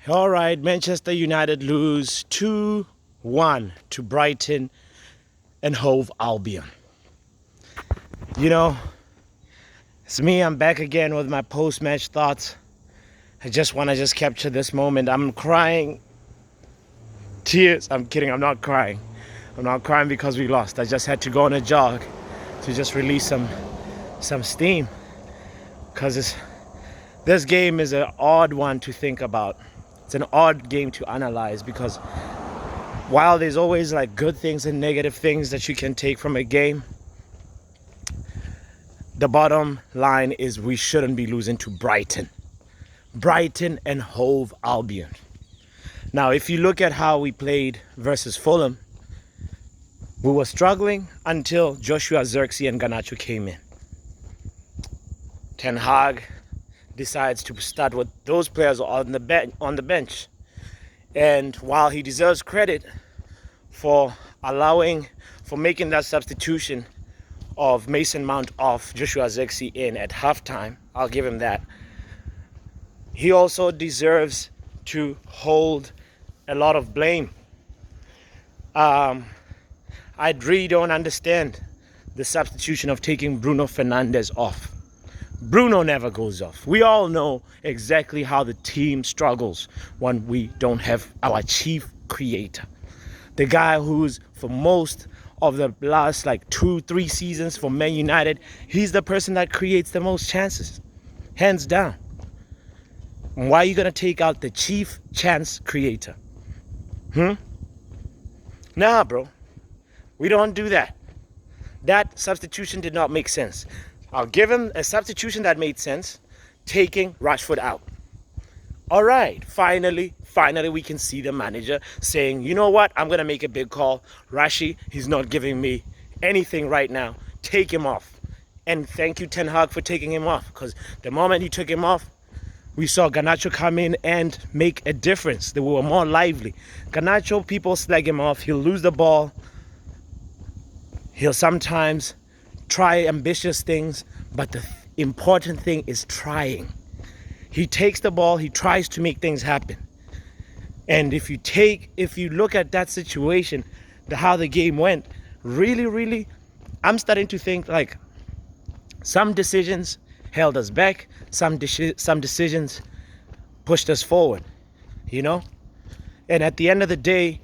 All right, Manchester United lose 2-1 to Brighton and Hove Albion. You know, it's me. I'm back again with my post-match thoughts. I just want to capture this moment. I'm crying tears. I'm kidding. I'm not crying. I'm not crying because we lost. I just had to go on a jog to just release some steam because this game is an odd one to think about. It's an odd game to analyze because while there's always like good things and negative things that you can take from a game, the bottom line is we shouldn't be losing to Brighton and Hove Albion. Now, if you look at how we played versus Fulham, we were struggling until Joshua Zirkzee and Garnacho came in. Ten Hag decides to start with those players on the bench. And while he deserves credit for making that substitution of Mason Mount off, Joshua Zirkzee in at halftime, I'll give him that. He also deserves to hold a lot of blame. I really don't understand the substitution of taking Bruno Fernandes off. Bruno never goes off. We all know exactly how the team struggles when we don't have our chief creator. The guy who's, for most of the last 2-3 seasons for Man United, he's the person that creates the most chances. Hands down. Why are you going to take out the chief chance creator? Nah, bro. We don't do that. That substitution did not make sense. I'll give him a substitution that made sense, taking Rashford out. All right, finally we can see the manager saying, you know what, I'm going to make a big call. Rashi, he's not giving me anything right now. Take him off. And thank you, Ten Hag, for taking him off, because the moment he took him off, we saw Garnacho come in and make a difference. They were more lively. Garnacho, people slag him off. He'll lose the ball. He'll sometimes try ambitious things, but the important thing is trying. He takes the ball, he tries to make things happen. And if you look at that situation, how the game went, really, I'm starting to think some decisions held us back, some decisions pushed us forward, And at the end of the day,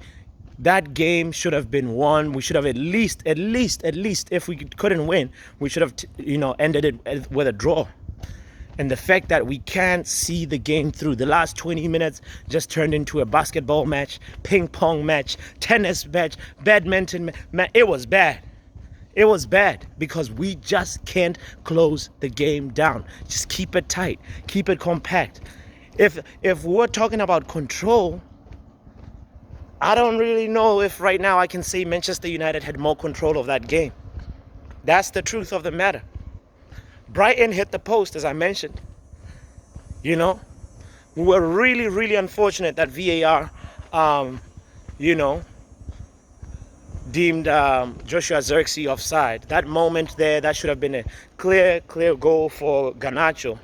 that game should have been won. We should have at least, if we couldn't win, we should have, ended it with a draw. And the fact that we can't see the game through, the last 20 minutes just turned into a basketball match, ping pong match, tennis match, badminton match. It was bad. It was bad because we just can't close the game down. Just keep it tight, keep it compact. If we're talking about control, I don't really know if right now I can say Manchester United had more control of that game. That's the truth of the matter. Brighton hit the post, as I mentioned. We were really unfortunate that VAR, deemed Joshua Zirkzee offside. That moment there, that should have been a clear goal for Garnacho.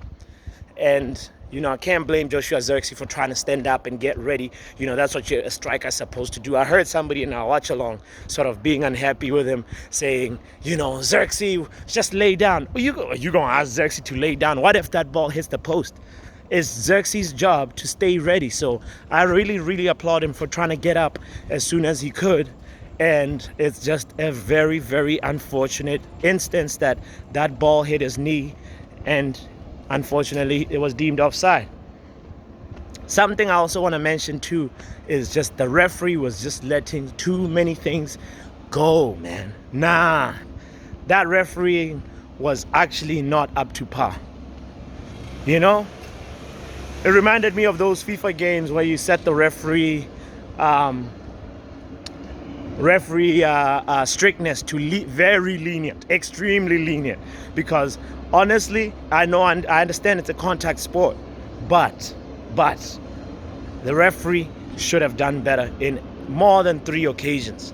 And I can't blame Joshua Zirkzee for trying to stand up and get ready. That's what a striker's supposed to do. I heard somebody in our watch along sort of being unhappy with him, saying, Zirkzee, just lay down. Are you going to ask Zirkzee to lay down? What if that ball hits the post? It's Zirkzee's job to stay ready. So I really applaud him for trying to get up as soon as he could. And it's just a very unfortunate instance that ball hit his knee, and unfortunately, it was deemed offside. Something I also want to mention too is just the referee was just letting too many things go, man. Nah, that refereeing was actually not up to par. It reminded me of those FIFA games where you set the referee strictness to very lenient, extremely lenient, because honestly, I understand it's a contact sport, but the referee should have done better in more than 3 occasions.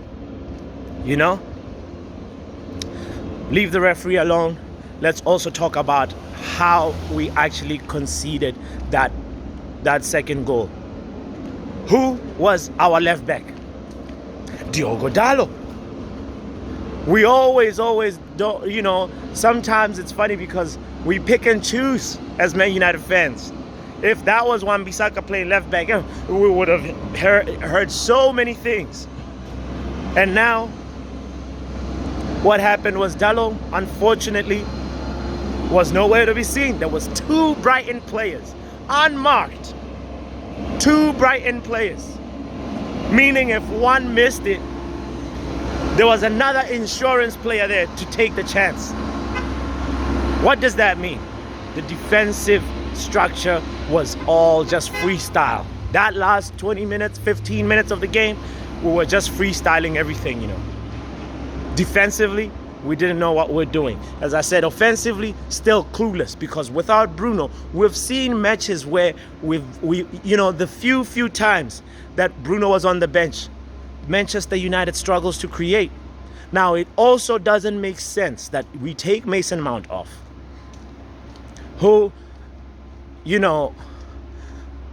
Leave the referee alone. Let's also talk about how we actually conceded that second goal. Who was our left back? Diogo Dalot. We always don't, sometimes it's funny because we pick and choose as Man United fans. If that was Wan-Bissaka playing left back, we would have heard so many things. And now, what happened was Dalot, unfortunately, was nowhere to be seen. There was 2 Brighton players, unmarked. 2 Brighton players. Meaning if one missed it, there was another insurance player there to take the chance. What does that mean? The defensive structure was all just freestyle. That last 20 minutes, 15 minutes of the game, we were just freestyling everything, Defensively, we didn't know what we're doing. As I said, offensively, still clueless, because without Bruno, we've seen matches where the few times that Bruno was on the bench, Manchester United struggles to create. Now, it also doesn't make sense that we take Mason Mount off, who,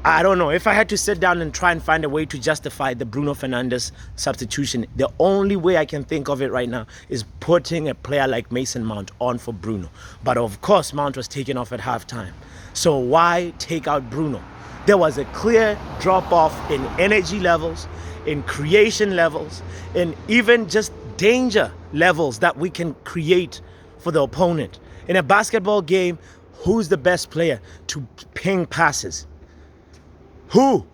I don't know. If I had to sit down and try and find a way to justify the Bruno Fernandes substitution, the only way I can think of it right now is putting a player like Mason Mount on for Bruno. But of course, Mount was taken off at halftime. So why take out Bruno? There was a clear drop-off in energy levels, in creation levels, in even just danger levels that we can create for the opponent. In a basketball game, who's the best player to ping passes? Who,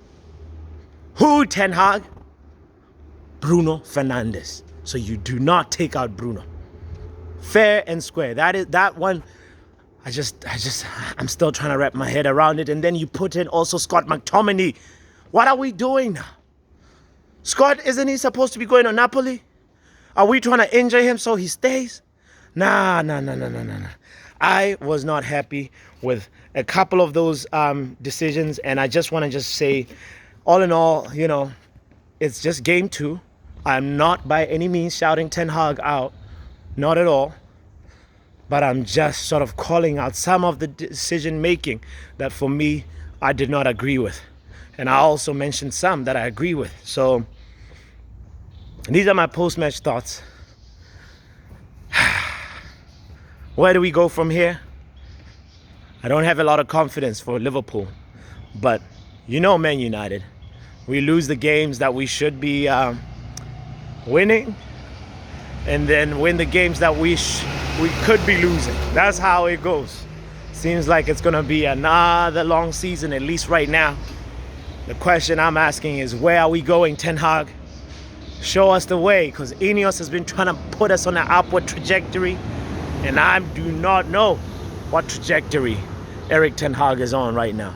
Ten Hag? Bruno Fernandes. So you do not take out Bruno. Fair and square. That one, I'm still trying to wrap my head around it. And then you put in also Scott McTominay. What are we doing now? Scott, isn't he supposed to be going to Napoli? Are we trying to injure him so he stays? Nah. I was not happy with a couple of those decisions, and I just want to say, all in all, it's just game 2. I'm not by any means shouting Ten Hag out, not at all, but I'm just sort of calling out some of the decision making that for me I did not agree with, and I also mentioned some that I agree with. So these are my post-match thoughts. Where do we go from here? I don't have a lot of confidence for Liverpool, but Man United, we lose the games that we should be winning, and then win the games that we could be losing. That's how it goes. Seems like it's gonna be another long season, at least right now. The question I'm asking is, where are we going, Ten Hag? Show us the way, because Ineos has been trying to put us on an upward trajectory, and I do not know what trajectory Erik Ten Hag is on right now.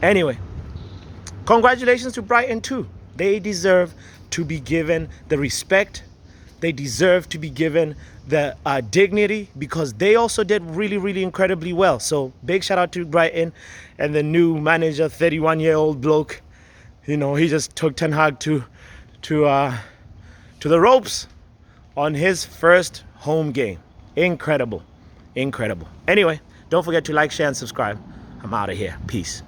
Anyway, congratulations to Brighton too. They deserve to be given the respect. They deserve to be given the dignity, because they also did really incredibly well. So big shout out to Brighton and the new manager, 31-year-old bloke. He just took Ten Hag to the ropes on his first home game. Incredible. Anyway, don't forget to like, share, and subscribe. I'm out of here. Peace.